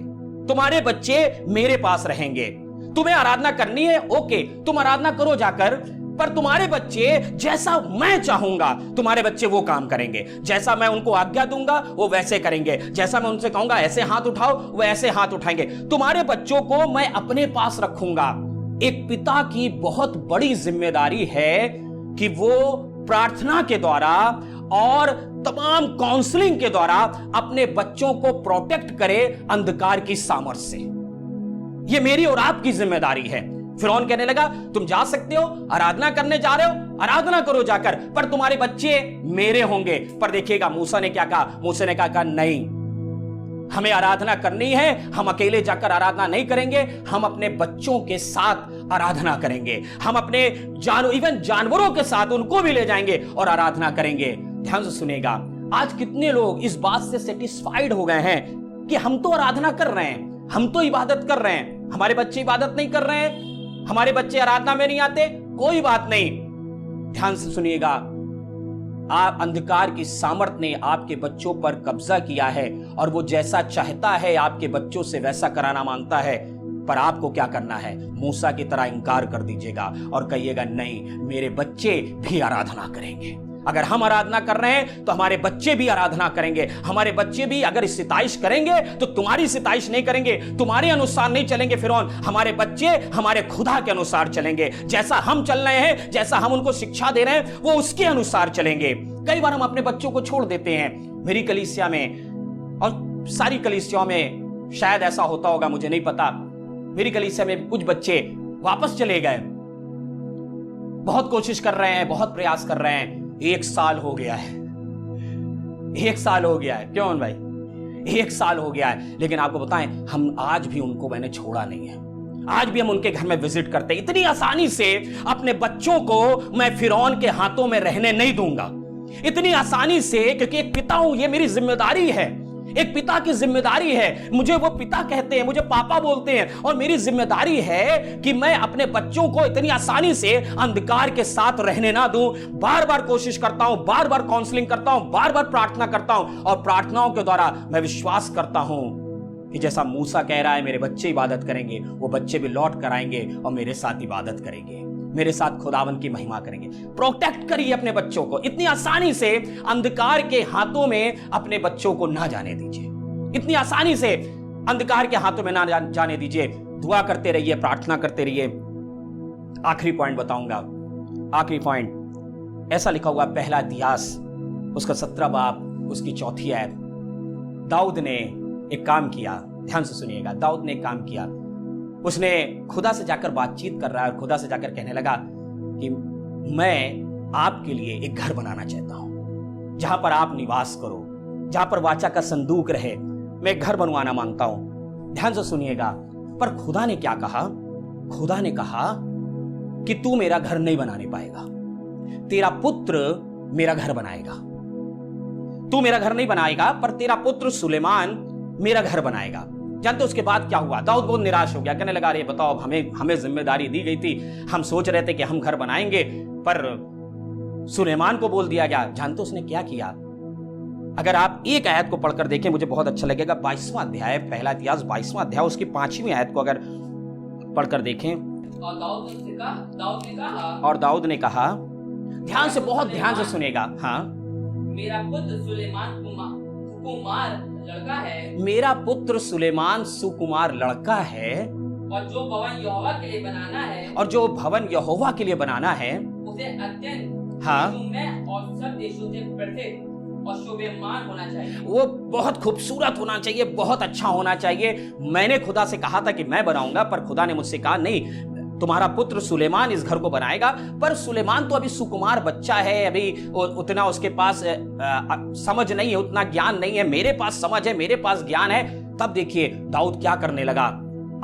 तुम्हारे बच्चे मेरे पास रहेंगे। तुम्हें आराधना करनी है, ओके, तुम आराधना करो जाकर, पर तुम्हारे बच्चे जैसा मैं चाहूंगा तुम्हारे बच्चे वो काम करेंगे। जैसा मैं उनको आज्ञा दूंगा वो वैसे करेंगे। जैसा मैं उनसे कहूंगा ऐसे हाथ उठाओ वो ऐसे हाथ उठाएंगे। तुम्हारे बच्चों को मैं अपने पास रखूंगा। एक पिता की बहुत बड़ी जिम्मेदारी है कि वो प्रार्थना के द्वारा और तमाम काउंसलिंग के द्वारा अपने बच्चों को प्रोटेक्ट करे अंधकार की सामर्थ से। यह मेरी और आपकी जिम्मेदारी है। फिरौन कहने लगा तुम जा सकते हो, आराधना करने जा रहे हो, आराधना करो जाकर, पर तुम्हारे बच्चे मेरे होंगे। पर देखिएगा मूसा ने क्या कहा। मूसा ने कहा नहीं, हमें आराधना करनी है, हम अकेले जाकर आराधना नहीं करेंगे, हम अपने बच्चों के साथ आराधना करेंगे। हम अपने इवन जानवरों के साथ उनको भी ले जाएंगे और आराधना करेंगे। ध्यान से सुनिएगा, आज कितने लोग इस बात से सेटिस्फाइड हो गए हैं कि हम तो आराधना कर रहे हैं, हम तो इबादत कर रहे हैं, हमारे बच्चे इबादत नहीं कर रहे हैं, हमारे बच्चे आराधना में नहीं आते, कोई बात नहीं। ध्यान से सुनिएगा, आप अंधकार की सामर्थ ने आपके बच्चों पर कब्जा किया है और वो जैसा चाहता है आपके बच्चों से वैसा कराना मांगता है। पर आपको क्या करना है, मूसा की तरह इंकार कर दीजिएगा और कहिएगा नहीं, मेरे बच्चे भी आराधना करेंगे। अगर हम आराधना कर रहे हैं तो हमारे बच्चे भी आराधना करेंगे। हमारे बच्चे भी अगर सिताइश करेंगे तो तुम्हारी सिताइश नहीं करेंगे, तुम्हारे अनुसार नहीं चलेंगे फिरौन। हमारे बच्चे हमारे खुदा के अनुसार चलेंगे। जैसा हम चल रहे हैं, जैसा हम उनको शिक्षा दे रहे हैं, वो उसके अनुसार चलेंगे। कई बार हम अपने बच्चों को छोड़ देते हैं। मेरी कलीसिया में और सारी कलीसियाओं में शायद ऐसा होता होगा, मुझे नहीं पता। मेरी कलीसिया में कुछ बच्चे वापस चले गए, बहुत कोशिश कर रहे हैं, बहुत प्रयास कर रहे हैं। 1 साल हो गया है, 1 साल हो गया है। क्यों भाई, 1 साल हो गया है, लेकिन आपको बताएं, हम आज भी उनको मैंने छोड़ा नहीं है। आज भी हम उनके घर में विजिट करते हैं। इतनी आसानी से अपने बच्चों को मैं फिरौन के हाथों में रहने नहीं दूंगा, इतनी आसानी से, क्योंकि एक पिता हूं, ये मेरी जिम्मेदारी है। एक पिता की जिम्मेदारी है, मुझे वो पिता कहते हैं, मुझे पापा बोलते हैं, और मेरी जिम्मेदारी है कि मैं अपने बच्चों को इतनी आसानी से अंधकार के साथ रहने ना दूं। बार बार कोशिश करता हूं, बार बार काउंसलिंग करता हूं, बार बार प्रार्थना करता हूं, और प्रार्थनाओं के द्वारा मैं विश्वास करता हूं कि जैसा मूसा कह रहा है मेरे बच्चे इबादत करेंगे, वो बच्चे भी लौट कर आएंगे और मेरे साथ इबादत करेंगे, मेरे साथ खुदावन की महिमा करेंगे। प्रोटेक्ट करिए अपने बच्चों को, इतनी आसानी से अंधकार के हाथों में अपने बच्चों को ना जाने दीजिए, इतनी आसानी से अंधकार के हाथों में ना जाने दीजिए। दुआ करते रहिए, प्रार्थना करते रहिए। आखिरी पॉइंट बताऊंगा, आखिरी पॉइंट ऐसा लिखा हुआ पहला इतिहास उसका 17 बाब उसकी 4 आयत। दाऊद ने एक काम किया, ध्यान से सुनिएगा। दाऊद ने एक काम किया, उसने खुदा से जाकर बातचीत कर रहा है, खुदा से जाकर कहने लगा कि मैं आपके लिए एक घर बनाना चाहता हूं, जहां पर आप निवास करो, जहां पर वाचा का संदूक रहे। मैं एक घर बनवाना मांगता हूं। ध्यान से सुनिएगा। पर खुदा ने क्या कहा? खुदा ने कहा कि तू मेरा घर नहीं बनाने पाएगा, तेरा पुत्र मेरा घर बनाएगा। तू मेरा घर नहीं बनाएगा, पर तेरा पुत्र सुलेमान मेरा घर बनाएगा। जानते उसके बाद क्या हुआ? दाऊद बहुत निराश हो गया, कहने लगा अरे बताओ, हमें जिम्मेदारी दी गई थी, हम सोच रहे थे कि हम घर बनाएंगे, पर सुलेमान को बोल दिया गया। जानते उसने क्या किया? अगर आप एक आयत को पढ़कर देखें, मुझे बहुत अच्छा लगेगा। 22वां अध्याय, पहला इतिहास 22वां अध्याय, उसकी 5वीं आयत को अगर पढ़कर देखें। और दाऊद ने कहा, ध्यान से, बहुत ध्यान से सुनेगा। हाँ, मेरा पुत्र सुलेमान सुकुमार लड़का है, मेरा पुत्र सुलेमान सुकुमार लड़का है, और जो भवन यहोवा के लिए बनाना है, और जो भवन यहोवा के लिए बनाना है उसे अत्यंत हाँ में और सब देशों से प्रसिद्ध और शोभायमान होना चाहिए। वो बहुत खूबसूरत होना चाहिए, बहुत अच्छा होना चाहिए। मैंने खुदा से कहा था कि मैं बनाऊंगा, पर खुदा ने मुझसे कहा नहीं, तुम्हारा पुत्र सुलेमान इस घर को बनाएगा। पर सुलेमान तो अभी सुकुमार बच्चा है, अभी उतना उसके पास समझ नहीं है, उतना ज्ञान नहीं है। मेरे पास समझ है, मेरे पास ज्ञान है। तब देखिए दाऊद क्या करने लगा।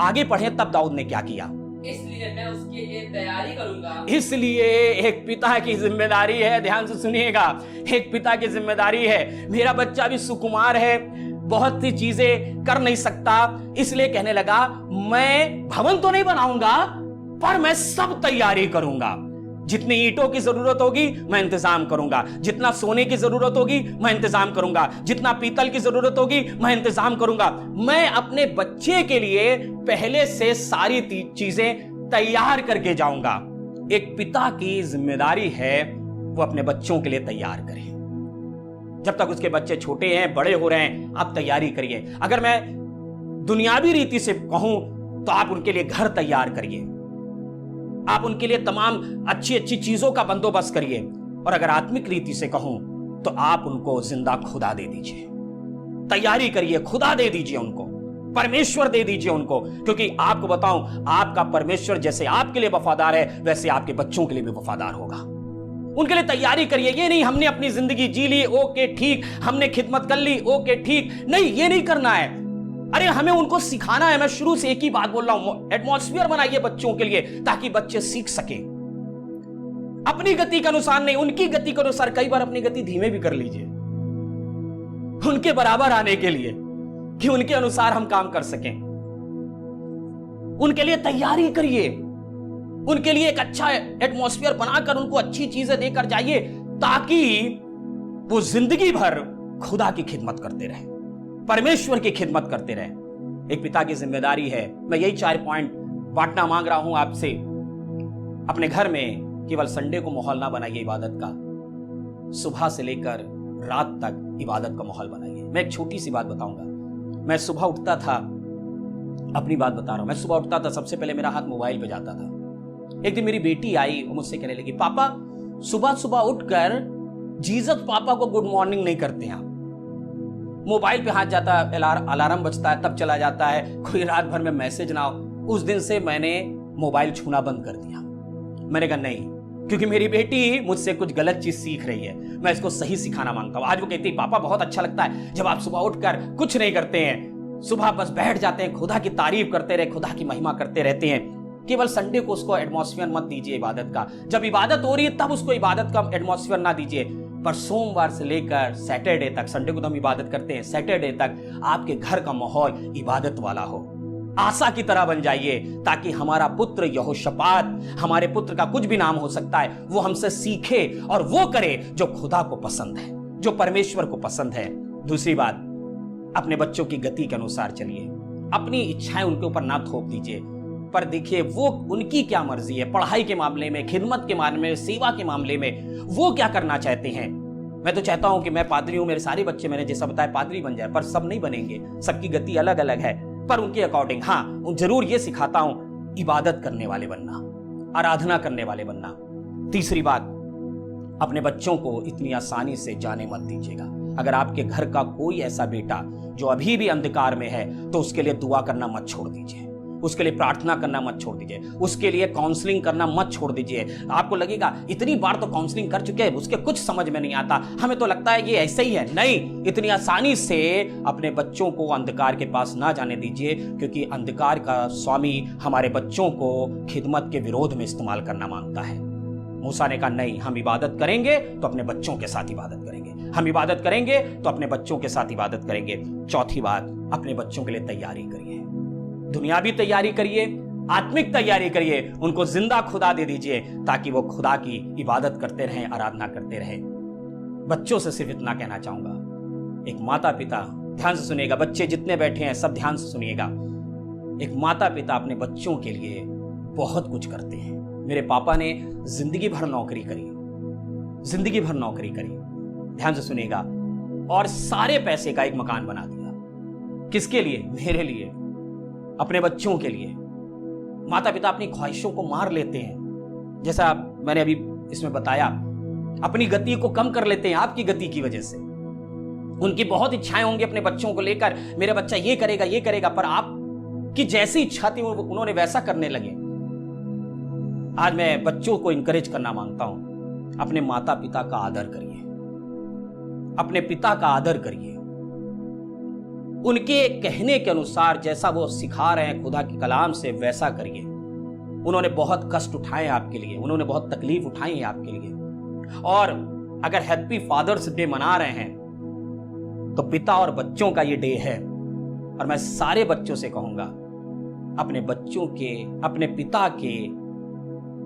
आगे पढ़े तब दाऊद ने क्या किया। इसलिए मैं उसके लिए तैयारी करूंगा। इसलिए एक पिता की जिम्मेदारी है, ध्यान से सुनिएगा, एक पिता की जिम्मेदारी है। मेरा बच्चा भी सुकुमार है, बहुत सी चीजें कर नहीं सकता, इसलिए कहने लगा मैं भवन तो नहीं बनाऊंगा पर मैं सब तैयारी करूंगा। जितनी ईंटों की जरूरत होगी मैं इंतजाम करूंगा, जितना सोने की जरूरत होगी मैं इंतजाम करूंगा, जितना पीतल की जरूरत होगी मैं इंतजाम करूंगा। मैं अपने बच्चे के लिए पहले से सारी चीजें तैयार करके जाऊंगा। एक पिता की जिम्मेदारी है वो अपने बच्चों के लिए तैयार करे। जब तक उसके बच्चे छोटे हैं, बड़े हो रहे हैं, आप तैयारी करिए। अगर मैं दुनियावी रीति से कहूं तो आप उनके लिए घर तैयार करिए, आप उनके लिए तमाम अच्छी अच्छी चीजों का बंदोबस्त करिए। और अगर आत्मिक रीति से कहूं तो आप उनको जिंदा खुदा दे दीजिए, तैयारी करिए, खुदा दे दीजिए उनको, परमेश्वर दे दीजिए उनको। क्योंकि आपको बताऊं, आपका परमेश्वर जैसे आपके लिए वफादार है वैसे आपके बच्चों के लिए भी वफादार होगा। उनके लिए तैयारी करिए। ये नहीं हमने अपनी जिंदगी जी ली, ओके ठीक, हमने खिदमत कर ली, ओके ठीक, नहीं, ये नहीं करना है। अरे हमें उनको सिखाना है। मैं शुरू से एक ही बात बोल रहा हूं, एटमॉस्फेयर बनाइए बच्चों के लिए ताकि बच्चे सीख सके अपनी गति के अनुसार, नहीं उनकी गति के अनुसार। कई बार अपनी गति धीमे भी कर लीजिए उनके बराबर आने के लिए, कि उनके अनुसार हम काम कर सकें। उनके लिए तैयारी करिए, उनके लिए एक अच्छा एटमॉस्फेयर बनाकर उनको अच्छी चीजें देकर जाइए ताकि वो जिंदगी भर खुदा की खिदमत करते रहे, परमेश्वर की खिदमत करते रहे। एक पिता की जिम्मेदारी है। मैं यही 4 पॉइंट बांटना मांग रहा हूं आपसे। अपने घर में केवल संडे को माहौल ना बनाइए इबादत का, सुबह से लेकर रात तक इबादत का माहौल बनाइए। मैं एक छोटी सी बात बताऊंगा। मैं सुबह उठता था, अपनी बात बता रहा हूं, मैं सुबह उठता था, सबसे पहले मेरा हाथ मोबाइल पे जाता था। एक दिन मेरी बेटी आई, वो मुझसे कहने लगी, पापा सुबह सुबह उठकर जीसस पापा को गुड मॉर्निंग नहीं करते हैं। मोबाइल पे हाथ जाता है, अलार्म बजता है, तब चला जाता है, कोई रात भर में मैसेज ना हो। उस दिन से मैंने मोबाइल छूना बंद कर दिया। मैंने कहा नहीं, क्योंकि मेरी बेटी मुझसे कुछ गलत चीज सीख रही है, मैं इसको सही सिखाना मांगता हूं। आज वो कहती है, पापा बहुत अच्छा लगता है जब आप सुबह उठकर कुछ नहीं करते हैं, सुबह बस बैठ जाते हैं, खुदा की तारीफ करते रहे, खुदा की महिमा करते रहते हैं। केवल संडे को उसको एटमॉस्फेयर मत दीजिए इबादत का। जब इबादत हो रही है तब उसको इबादत का एटमॉस्फेयर ना दीजिए, पर सोमवार से लेकर सैटरडे तक, संडे को तो हम इबादत करते हैं, सैटरडे तक आपके घर का माहौल इबादत वाला हो। आशा की तरह बन जाइए ताकि हमारा पुत्र यहोशापात, हमारे पुत्र का कुछ भी नाम हो सकता है, वो हमसे सीखे और वो करे जो खुदा को पसंद है, जो परमेश्वर को पसंद है। दूसरी बात, अपने बच्चों की गति के अनुसार चलिए, अपनी इच्छाएं उनके ऊपर ना थोप दीजिए, पर देखिए वो उनकी क्या मर्जी है। पढ़ाई के मामले में, खिदमत के मामले में, सेवा के मामले में वो क्या करना चाहते हैं। मैं तो चाहता हूं कि मैं पादरी हूं, मेरे सारे बच्चे मैंने जैसा बताया पादरी बन जाए, पर सब नहीं बनेंगे, सबकी गति अलग अलग है, पर उनके अकॉर्डिंग हाँ जरूर ये सिखाता हूं, इबादत करने वाले बनना, आराधना करने वाले बनना। तीसरी बात, अपने बच्चों को इतनी आसानी से जाने मत दीजिएगा। अगर आपके घर का कोई ऐसा बेटा जो अभी भी अंधकार में है तो उसके लिए दुआ करना मत छोड़ दीजिए, उसके लिए प्रार्थना करना मत छोड़ दीजिए, उसके लिए काउंसलिंग करना मत छोड़ दीजिए। आपको लगेगा इतनी बार तो काउंसलिंग कर चुके हैं, उसके कुछ समझ में नहीं आता, हमें तो लगता है ये ऐसे ही है। नहीं, इतनी आसानी से अपने बच्चों को अंधकार के पास ना जाने दीजिए, क्योंकि अंधकार का स्वामी हमारे बच्चों को खिदमत के विरोध में इस्तेमाल करना मांगता है। मूसा ने कहा नहीं, हम इबादत करेंगे तो अपने बच्चों के साथ इबादत करेंगे, हम इबादत करेंगे तो अपने बच्चों के साथ इबादत करेंगे। चौथी बात, अपने बच्चों के लिए तैयारी करिए, दुनियावी तैयारी करिए, आत्मिक तैयारी करिए, उनको जिंदा खुदा दे दीजिए ताकि वो खुदा की इबादत करते रहें, आराधना करते रहें। बच्चों से सिर्फ इतना कहना चाहूंगा, एक माता पिता, ध्यान से सुनिएगा, बच्चे जितने बैठे हैं सब ध्यान से सुनिएगा। एक माता पिता अपने बच्चों के लिए बहुत कुछ करते हैं। मेरे पापा ने जिंदगी भर नौकरी करी, जिंदगी भर नौकरी करी, ध्यान से सुनिएगा, और सारे पैसे का एक मकान बना दिया। किसके लिए? मेरे लिए, अपने बच्चों के लिए। माता पिता अपनी ख्वाहिशों को मार लेते हैं, जैसा मैंने अभी इसमें बताया, अपनी गति को कम कर लेते हैं आपकी गति की वजह से। उनकी बहुत इच्छाएं होंगी अपने बच्चों को लेकर, मेरा बच्चा ये करेगा ये करेगा, पर आपकी जैसी इच्छा थी उन्होंने वैसा करने लगे। आज मैं बच्चों को इंकरेज करना मांगता हूं, अपने माता पिता का आदर करिए, अपने पिता का आदर करिए, उनके कहने के अनुसार जैसा वो सिखा रहे हैं खुदा के कलाम से वैसा करिए। उन्होंने बहुत कष्ट उठाए आपके लिए, उन्होंने बहुत तकलीफ उठाई है आपके लिए। और अगर हैप्पी फादर्स डे मना रहे हैं तो पिता और बच्चों का ये डे है। और मैं सारे बच्चों से कहूंगा, अपने बच्चों के, अपने पिता के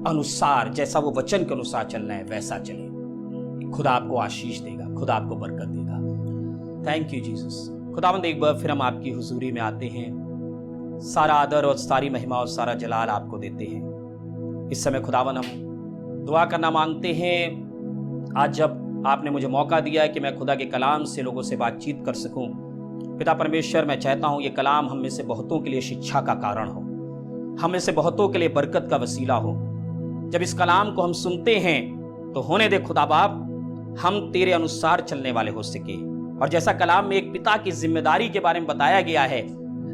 अनुसार, जैसा वो वचन के अनुसार चलना है वैसा चले। खुदा आपको आशीष देगा, खुदा आपको बरकत देगा। Thank you Jesus. खुदावंद, एक बार फिर हम आपकी हुजूरी में आते हैं, सारा आदर और सारी महिमा और सारा जलाल आपको देते हैं। इस समय खुदावन हम दुआ करना मांगते हैं। आज जब आपने मुझे मौका दिया है कि मैं खुदा के कलाम से लोगों से बातचीत कर सकूं, पिता परमेश्वर, मैं चाहता हूं ये कलाम हम में से बहुतों के लिए शिक्षा का कारण हो, हम में से बहुतों के लिए बरकत का वसीला हो। जब इस कलाम को हम सुनते हैं तो होने दे खुदा बाप, हम तेरे अनुसार चलने वाले हो सके। और जैसा कलाम में एक पिता की जिम्मेदारी के बारे में बताया गया है,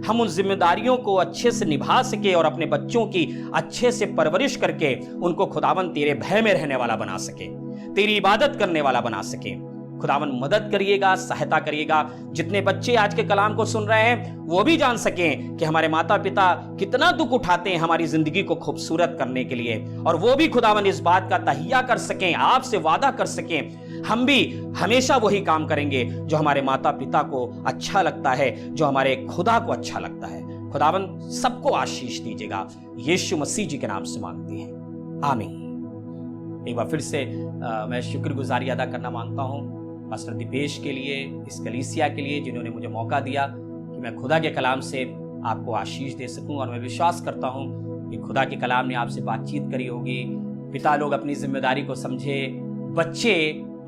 हम उन जिम्मेदारियों को अच्छे से निभा सके और अपने बच्चों की अच्छे से परवरिश करके उनको खुदावन तेरे भय में रहने वाला बना सके, तेरी इबादत करने वाला बना सके। खुदावन मदद करिएगा, सहायता करिएगा। जितने बच्चे आज के कलाम को सुन रहे हैं वो भी जान सकें कि हमारे माता पिता कितना दुख उठाते हैं हमारी जिंदगी को खूबसूरत करने के लिए, और वो भी खुदावन इस बात का तहिया कर सकें, आपसे वादा कर सकें, हम भी हमेशा वही काम करेंगे जो हमारे माता पिता को अच्छा लगता है, जो हमारे खुदा को अच्छा लगता है। खुदावन सबको आशीष दीजिएगा, यीशु मसीह जी के नाम से मांगते हैं, आमीन। एक बार फिर से मैं शुक्रगुजारी अदा करना मांगता हूँ पास्टर दीपेश के लिए, इस कलीसिया के लिए, जिन्होंने मुझे मौका दिया कि मैं खुदा के कलाम से आपको आशीष दे सकूं। और मैं विश्वास करता हूं कि खुदा के कलाम ने आपसे बातचीत करी होगी। पिता लोग अपनी जिम्मेदारी को समझे, बच्चे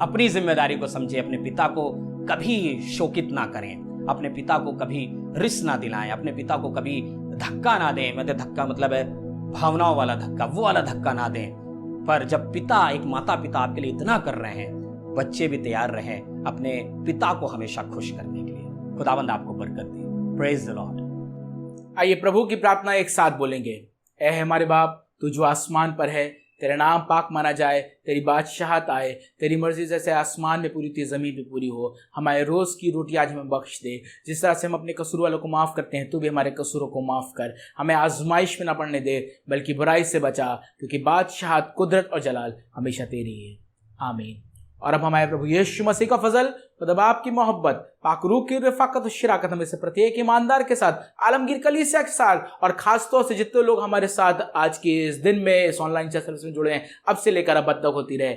अपनी जिम्मेदारी को समझे, अपने पिता को कभी शोकित ना करें, अपने पिता को कभी रिस ना दिलाएं, अपने पिता को कभी धक्का ना दें। मतलब धक्का मतलब है भावनाओं वाला धक्का, वो वाला धक्का ना दें। पर जब पिता, एक माता पिता आपके लिए इतना कर रहे हैं, बच्चे भी तैयार रहें अपने पिता को हमेशा खुश करने के लिए। खुदावंद आपको बरकत दे। Praise the Lord. आइए प्रभु की प्रार्थना एक साथ बोलेंगे। ऐ हमारे बाप, तू जो आसमान पर है, तेरा नाम पाक माना जाए, तेरी बादशाहत आए, तेरी मर्जी जैसे आसमान में पूरी थी जमीन पे पूरी हो। हमारे रोज की रोटी आज हमें बख्श दे। जिस तरह से हम अपने कसूर वालों को माफ़ करते हैं, तू भी हमारे कसूरों को माफ़ कर। हमें आजमाइश में ना पड़ने दे, बल्कि बुराई से बचा, क्योंकि बादशाहत, कुदरत और जलाल हमेशा तेरी है, आमीन। और अब हमारे प्रभु यीशु मसीह का फजल, खुदा बाप की मोहब्बत, पाक रूह की रफ़ाकत और शिराकत हमें से प्रत्येक ईमानदार के साथ, आलमगीर कलीसिया के साथ, और खास तौर से जितने लोग हमारे साथ आज के इस दिन में इस ऑनलाइन चर्च सर्विस में जुड़े हैं, अब से लेकर अब तक होती रहे,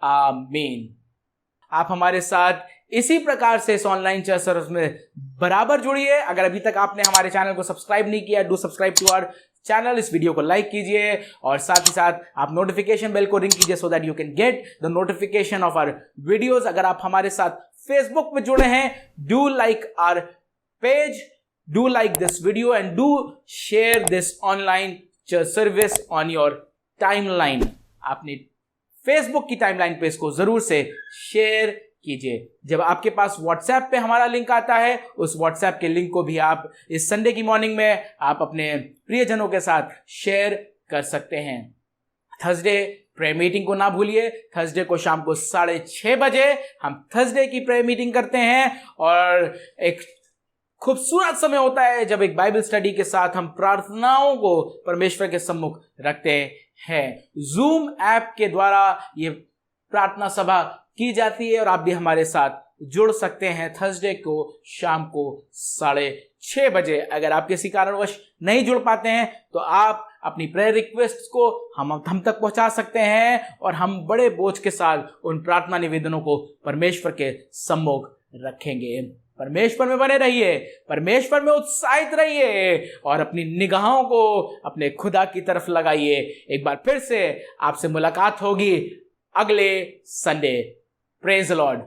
आमीन। आप हमारे साथ इसी प्रकार से इस ऑनलाइन चर्च सर्विस में बराबर जुड़िए। अगर अभी तक आपने हमारे चैनल को सब्सक्राइब नहीं किया, do subscribe to our channel. इस वीडियो को लाइक कीजिए और साथ ही साथ आप नोटिफिकेशन बेल को रिंग कीजिए, so that you can get the notification of our videos. अगर आप हमारे साथ फेसबुक पे जुड़े हैं, do like our page, do like this video and do share this online church service on your timeline. आपने फेसबुक की टाइमलाइन पे इसको जरूर से शेयर कीजिए। जब आपके पास व्हाट्सएप पे हमारा लिंक आता है, उस व्हाट्सएप के लिंक को भी आप इस संडे की मॉर्निंग में आप अपने प्रियजनों के साथ शेयर कर सकते हैं। थर्सडे प्रेयर मीटिंग को ना भूलिए। थर्सडे को शाम को 6:30 बजे हम थर्सडे की प्रेयर मीटिंग करते हैं, और एक खूबसूरत समय होता है जब एक बाइबल स्टडी के साथ हम प्रार्थनाओं को परमेश्वर के सम्मुख रखते हैं। जूम ऐप के द्वारा ये प्रार्थना सभा की जाती है, और आप भी हमारे साथ जुड़ सकते हैं थर्सडे को शाम को 6:30 बजे। अगर आप किसी कारणवश नहीं जुड़ पाते हैं तो आप अपनी प्रेयर रिक्वेस्ट को हम तक पहुंचा सकते हैं, और हम बड़े बोझ के साथ उन प्रार्थना निवेदनों को परमेश्वर के सम्मुख रखेंगे। परमेश्वर में बने रहिए, परमेश्वर में उत्साहित रहिए, और अपनी निगाहों को अपने खुदा की तरफ लगाइए। एक बार फिर से आपसे मुलाकात होगी अगले संडे। Praise the Lord.